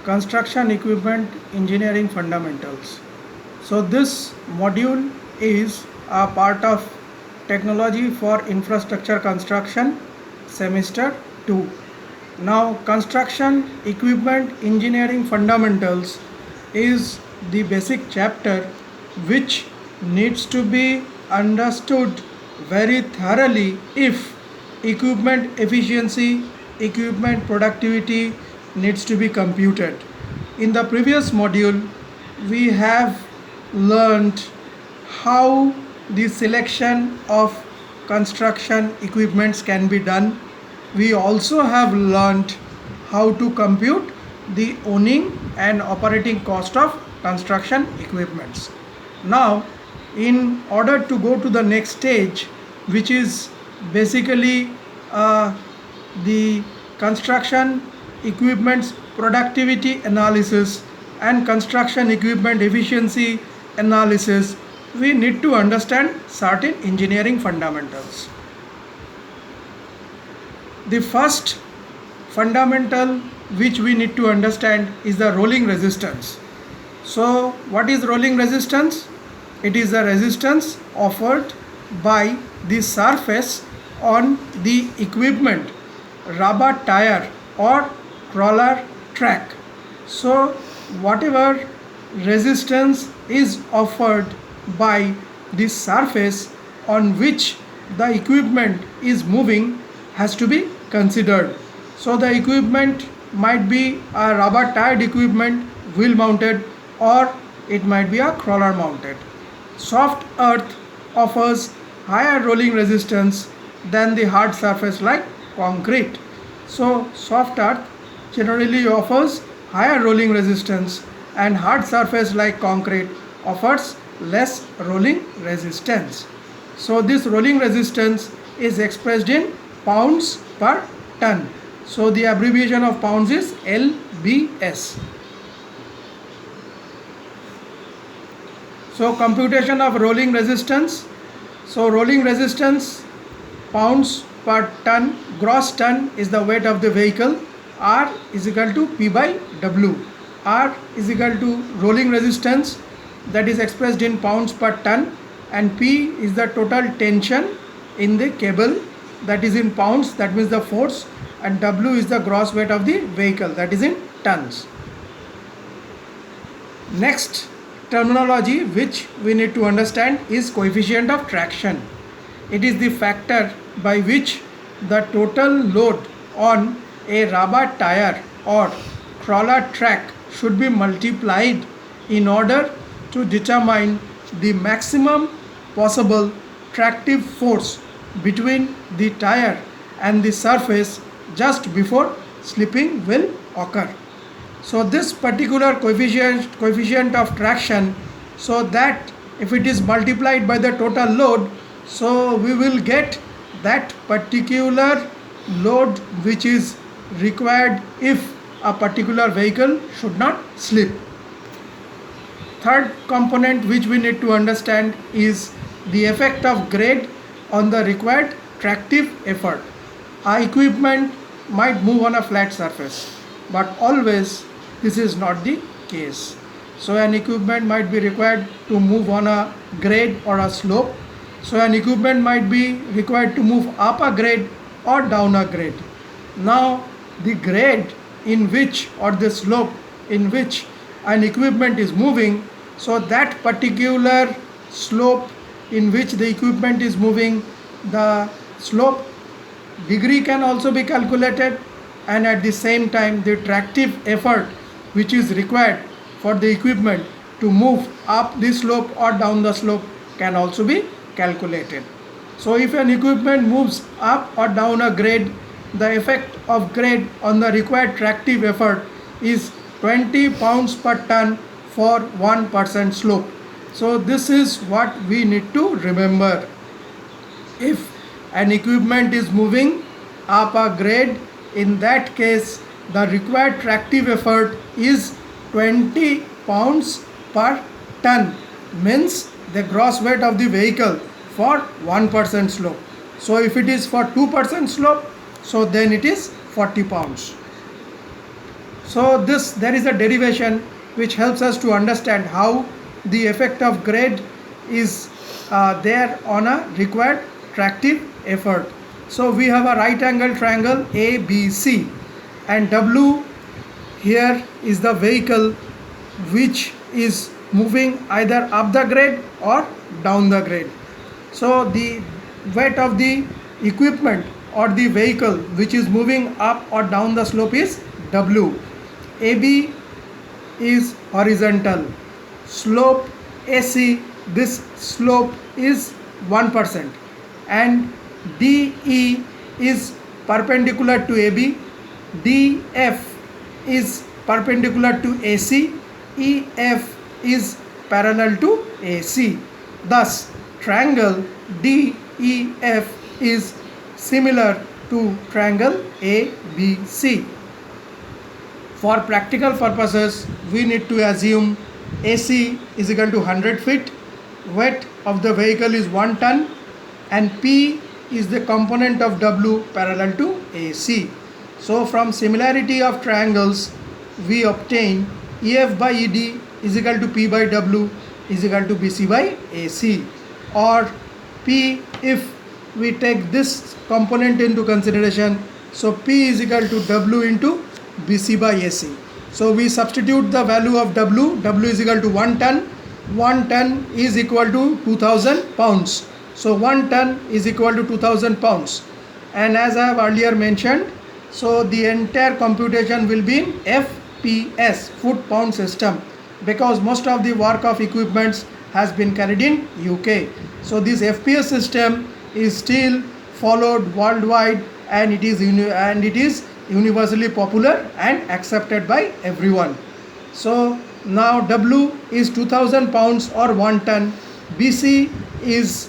Construction Equipment Engineering Fundamentals. So this module is a part of Technology for Infrastructure Construction Semester 2. Now Construction Equipment Engineering Fundamentals is the basic chapter which needs to be understood very thoroughly if equipment efficiency, equipment productivity needs to be computed. In the previous module, we have learned how the selection of construction equipments can be done. We also have learned how to compute the owning and operating cost of construction equipments. Now, in order to go to the next stage, which is basically the construction equipment's productivity analysis and construction equipment efficiency analysis, we need to understand certain engineering fundamentals. The first fundamental which we need to understand is the rolling resistance. So what is rolling resistance? It is the resistance offered by the surface on the equipment, rubber tire or crawler track. So whatever resistance is offered by the surface on which the equipment is moving has to be considered. So the equipment might be a rubber tired equipment, wheel mounted, or it might be a crawler mounted. Soft earth offers higher rolling resistance than the hard surface like concrete. So soft earth generally offers higher rolling resistance and hard surface like concrete offers less rolling resistance. So this rolling resistance is expressed in pounds per ton. So the abbreviation of pounds is LBS. So computation of rolling resistance. So rolling resistance, pounds per ton, gross ton is the weight of the vehicle. R is equal to P by W. R is equal to rolling resistance, that is expressed in pounds per ton, and P is the total tension in the cable, that is in pounds, that means the force, and W is the gross weight of the vehicle, that is in tons. Next terminology which we need to understand is coefficient of traction. It is the factor by which the total load on a rubber tire or crawler track should be multiplied in order to determine the maximum possible tractive force between the tire and the surface just before slipping will occur. So this particular coefficient of traction, so that if it is multiplied by the total load, so we will get that particular load which is required if a particular vehicle should not slip. Third component which we need to understand is the effect of grade on the required tractive effort. Our equipment might move on a flat surface, but always this is not the case. So an equipment might be required to move on a grade or a slope. So an equipment might be required to move up a grade or down a grade. Now the grade in which, or the slope in which an equipment is moving, so that particular slope in which the equipment is moving, the slope degree can also be calculated, and at the same time the tractive effort which is required for the equipment to move up the slope or down the slope can also be calculated. So if an equipment moves up or down a grade, the effect of grade on the required tractive effort is 20 pounds per ton for 1% slope. So this is what we need to remember. If an equipment is moving up a grade, in that case the required tractive effort is 20 pounds per ton, means the gross weight of the vehicle for 1% slope. So if it is for 2% slope, so then it is 40 pounds. So there is a derivation which helps us to understand how the effect of grade is there on a required tractive effort. So we have a right angle triangle ABC, and W here is the vehicle which is moving either up the grade or down the grade. So the weight of the equipment or the vehicle which is moving up or down the slope is W. AB is horizontal. Slope AC, this slope is 1%, and DE is perpendicular to AB. DF is perpendicular to AC. EF is parallel to AC. Thus, triangle DEF is similar to triangle ABC. For practical purposes, we need to assume AC is equal to 100 feet, weight of the vehicle is 1 ton, and P is the component of W parallel to AC. So from similarity of triangles, we obtain EF by ED is equal to P by W is equal to BC by AC, or P, if we take this component into consideration, so P is equal to W into BC by AC. So we substitute the value of W. W is equal to 1 ton. 1 ton is equal to 2000 pounds. So 1 ton is equal to 2000 pounds. And as I have earlier mentioned, so the entire computation will be in FPS, foot pound system, because most of the work of equipments has been carried in UK. So this FPS system is still followed worldwide, and it is universally popular and accepted by everyone. So now W is 2000 pounds or 1 ton, BC is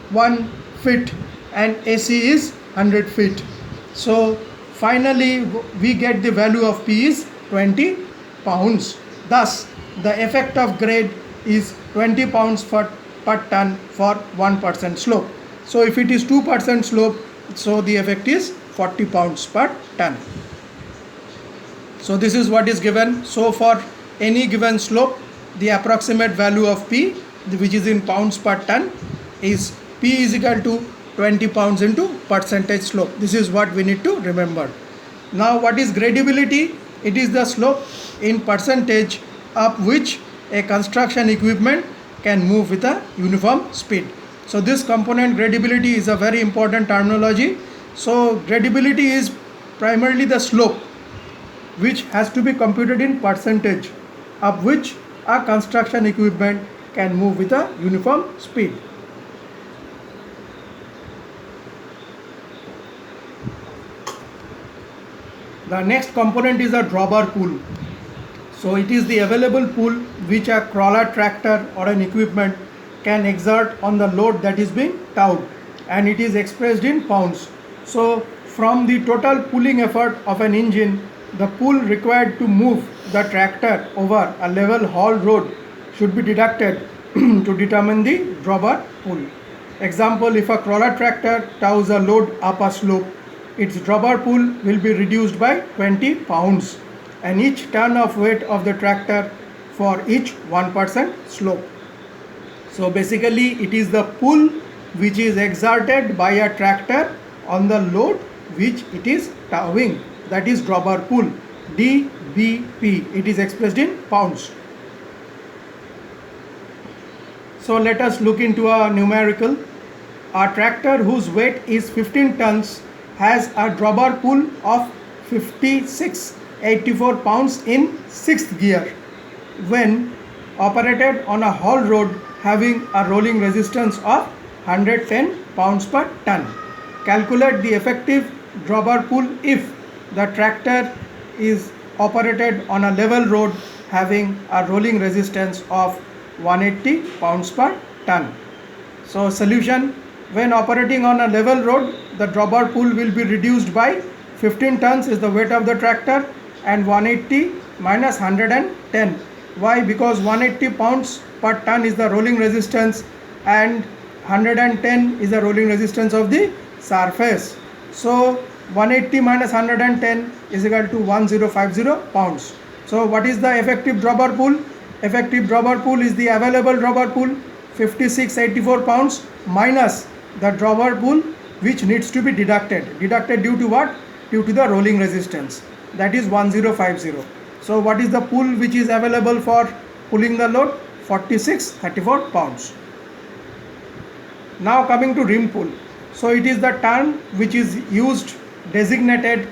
1 feet, and AC is 100 feet. So finally we get the value of P is 20 pounds. Thus the effect of grade is 20 pounds per ton for 1% slope. So if it is 2% slope, so the effect is 40 pounds per ton. So this is what is given. So for any given slope, the approximate value of P, which is in pounds per ton, is P is equal to 20 pounds into percentage slope. This is what we need to remember. Now what is gradability? It is the slope in percentage up which a construction equipment can move with a uniform speed. So this component gradability is a very important terminology. So gradability is primarily the slope which has to be computed in percentage of which a construction equipment can move with a uniform speed. The next component is a drawbar pull. So it is the available pull which a crawler tractor or an equipment can exert on the load that is being towed, and it is expressed in pounds. So from the total pulling effort of an engine, the pull required to move the tractor over a level hauled road should be deducted to determine the drawbar pull. Example, if a crawler tractor tows a load up a slope, its drawbar pull will be reduced by 20 pounds, and each ton of weight of the tractor for each 1% slope. So basically it is the pull which is exerted by a tractor on the load which it is towing, that is drawbar pull, DBP. It is expressed in pounds. So let us look into a numerical. A tractor whose weight is 15 tons has a drawbar pull of 5684 pounds in 6th gear when operated on a haul road having a rolling resistance of 110 pounds per ton. Calculate the effective drawbar pull if the tractor is operated on a level road having a rolling resistance of 180 pounds per ton. So solution: when operating on a level road, the drawbar pull will be reduced by 15 tons is the weight of the tractor, and 180 minus 110. Why? Because 180 pounds per ton is the rolling resistance and 110 is the rolling resistance of the surface. So 180 minus 110 is equal to 1050 pounds. So what is the effective dropper pull? Effective dropper pull is the available dropper pull 5684 pounds minus the dropper pull which needs to be deducted. Deducted due to what? Due to the rolling resistance, that is 1050. So what is the pull which is available for pulling the load? 4634 pounds. Now coming to rim pull. So it is the term which is used designated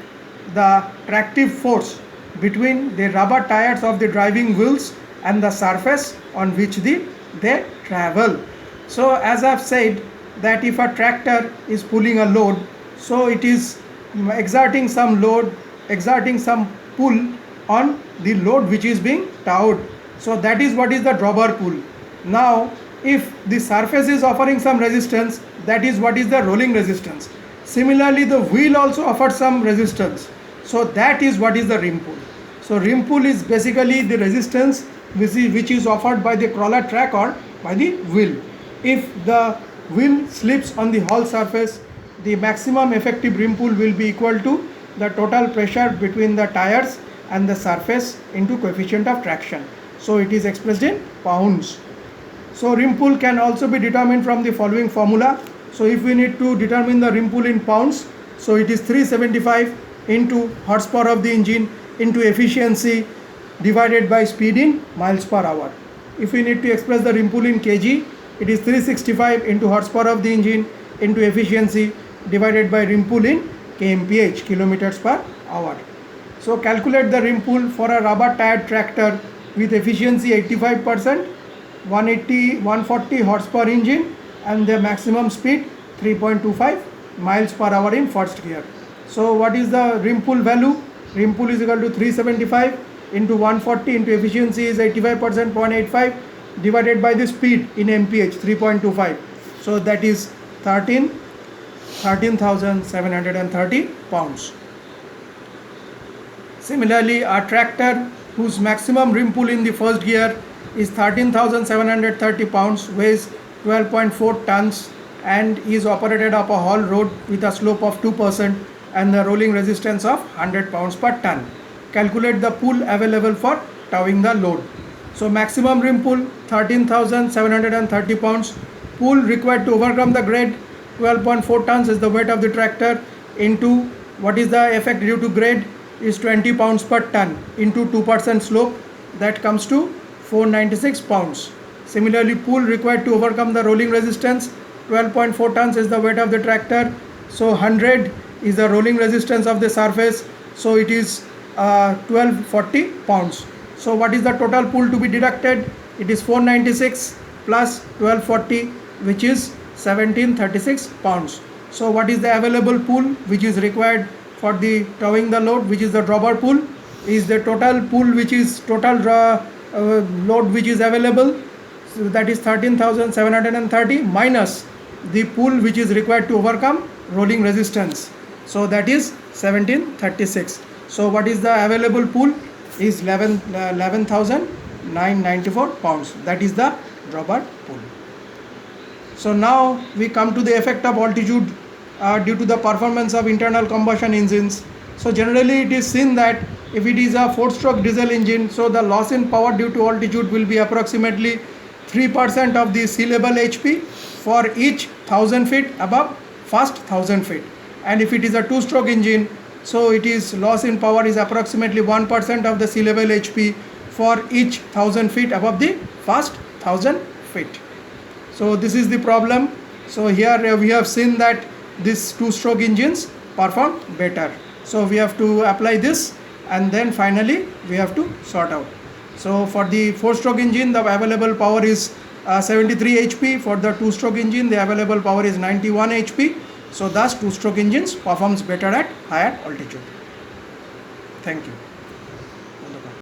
the tractive force between the rubber tires of the driving wheels and the surface on which they travel. So as I have said that if a tractor is pulling a load, so it is exerting some pull on the load which is being towed. So that is what is the dropper pull. Now if the surface is offering some resistance, that is what is the rolling resistance. Similarly the wheel also offers some resistance, so that is what is the rim pull. So rim pull is basically the resistance which is offered by the crawler track or by the wheel. If the wheel slips on the hull surface, the maximum effective rim pull will be equal to the total pressure between the tires and the surface into coefficient of traction. So it is expressed in pounds. So rim pull can also be determined from the following formula. So if we need to determine the rim pull in pounds, so it is 375 into horsepower of the engine into efficiency divided by speed in miles per hour. If we need to express the rim pull in kg, it is 365 into horsepower of the engine into efficiency divided by rim pull in kmph, kilometers per hour. So calculate the rim pull for a rubber tired tractor with efficiency 85%, 140 horsepower engine and the maximum speed 3.25 miles per hour in first gear. So what is the rim pull value? Rim pull is equal to 375 into 140 into efficiency is 85%, 0.85 divided by the speed in mph 3.25. So that is 13,730 pounds. Similarly, a tractor whose maximum rim pull in the first gear is 13,730 pounds, weighs 12.4 tons and is operated up a haul road with a slope of 2% and the rolling resistance of 100 pounds per ton. Calculate the pull available for towing the load. So maximum rim pull 13,730 pounds, pull required to overcome the grade 12.4 tons is the weight of the tractor into what is the effect due to grade is 20 pounds per ton into 2% slope, that comes to 496 pounds. Similarly, pull required to overcome the rolling resistance 12.4 tons is the weight of the tractor, so 100 is the rolling resistance of the surface, so it is 1240 pounds. So what is the total pull to be deducted? It is 496 plus 1240 which is 1736 pounds. So what is the available pull which is required for the towing the load, which is the dropper pull, is the total pull which is total load which is available, so that is 13,730 minus the pull which is required to overcome rolling resistance, so that is 1736. So what is the available pull is 11,994 pounds, that is the dropper pull. So now we come to the effect of altitude due to the performance of internal combustion engines. So generally it is seen that if it is a 4-stroke diesel engine, so the loss in power due to altitude will be approximately 3% of the sea level HP for each 1000 feet above first 1000 feet. And if it is a 2-stroke engine, so it is loss in power is approximately 1% of the sea level HP for each 1000 feet above the first 1000 feet. So this is the problem. So here we have seen that these 2-stroke engines perform better. So we have to apply this and then finally we have to sort out. So for the 4-stroke engine the available power is 73 HP. For the 2-stroke engine the available power is 91 HP. So thus 2-stroke engines performs better at higher altitude. Thank you.